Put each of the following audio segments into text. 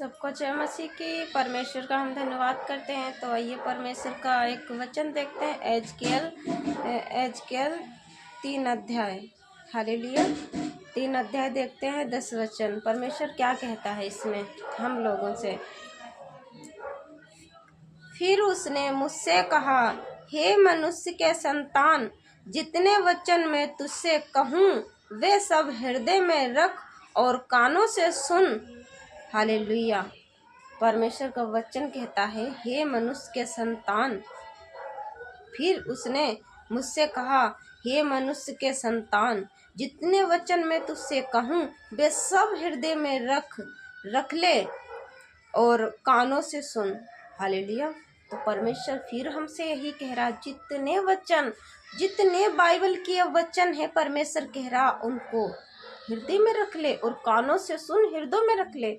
सबको जय मसीह की। परमेश्वर का हम धन्यवाद करते हैं। तो आइए परमेश्वर का एक वचन देखते हैं। एजकेल 3 अध्याय, हालेलुया 3 अध्याय देखते हैं 10 वचन। परमेश्वर क्या कहता है इसमें हम लोगों से। फिर उसने मुझसे कहा, हे मनुष्य के संतान, जितने वचन मैं तुझसे कहूँ वे सब हृदय में रख और कानों से सुन। हालेलुया। परमेश्वर का वचन कहता है, हे मनुष्य के संतान। फिर उसने मुझसे कहा, हे मनुष्य के संतान, जितने वचन मैं तुझसे कहूँ वे सब हृदय में रख ले और कानों से सुन। हालेलुया। तो परमेश्वर फिर हमसे यही कह रहा, जितने बाइबल के वचन है परमेश्वर कह रहा उनको हृदय में रख ले और कानों से सुन, हृदय में रख ले।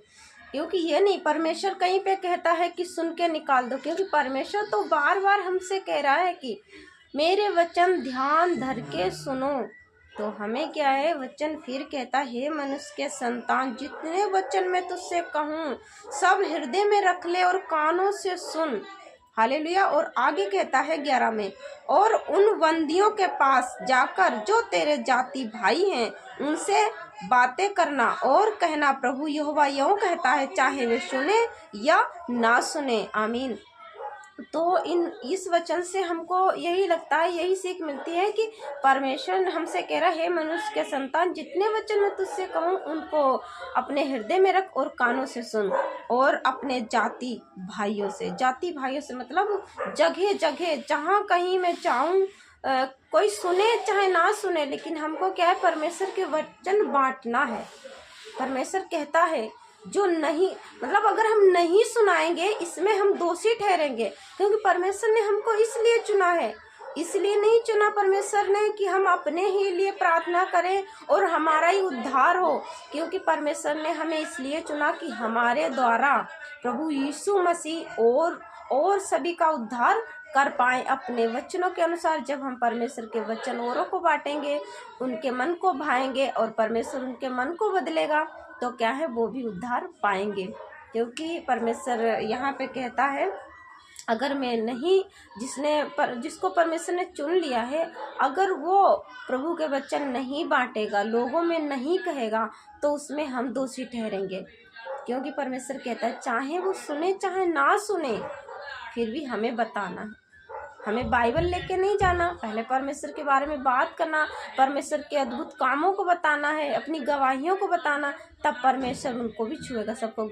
क्योंकि ये नहीं परमेश्वर कहीं पे कहता है कि सुन के निकाल दो, क्योंकि परमेश्वर तो बार बार हमसे कह रहा है कि मेरे वचन ध्यान धर के सुनो। तो हमें क्या है, वचन फिर कहता है, हे मनुष्य के संतान, जितने वचन मैं तुझसे कहूँ सब हृदय में रख ले और कानों से सुन। हालेलुया। और आगे कहता है 11 में, और उन बंदियों के पास जाकर जो तेरे जाति भाई हैं उनसे बातें करना और कहना, प्रभु यहोवा यूं कहता है, चाहे वे सुने या ना सुने। आमीन। तो इस वचन से हमको यही लगता है, यही सीख मिलती है कि परमेश्वर हमसे कह रहा है, हे मनुष्य के संतान, जितने वचन मैं तुझसे कहूँ उनको अपने हृदय में रख और कानों से सुन। और अपने जाति भाइयों से मतलब जगह जगह जहाँ कहीं मैं जाऊँ, कोई सुने चाहे ना सुने, लेकिन हमको क्या है, परमेश्वर के वचन बांटना है। परमेश्वर कहता है जो नहीं, मतलब अगर हम नहीं सुनाएंगे इसमें हम दोषी ठहरेंगे, क्योंकि परमेश्वर ने हमको इसलिए चुना है। इसलिए नहीं चुना परमेश्वर ने कि हम अपने ही लिए प्रार्थना करें और हमारा ही उद्धार हो, क्योंकि परमेश्वर ने हमें इसलिए चुना कि हमारे द्वारा प्रभु यीशु मसीह और सभी का उद्धार कर पाए अपने वचनों के अनुसार। जब हम परमेश्वर के वचन औरों को बांटेंगे, उनके मन को भाएंगे और परमेश्वर उनके मन को बदलेगा, तो क्या है, वो भी उद्धार पाएंगे। क्योंकि परमेश्वर यहाँ पे कहता है, अगर मैं नहीं, जिसको परमेश्वर ने चुन लिया है, अगर वो प्रभु के वचन नहीं बांटेगा, लोगों में नहीं कहेगा, तो उसमें हम दोषी ठहरेंगे। क्योंकि परमेश्वर कहता है, चाहे वो सुने चाहे ना सुने, फिर भी हमें बताना है। हमें बाइबल लेके नहीं जाना, पहले परमेश्वर के बारे में बात करना, परमेश्वर के अद्भुत कामों को बताना है, अपनी गवाहियों को बताना, तब परमेश्वर उनको भी छुएगा, सबको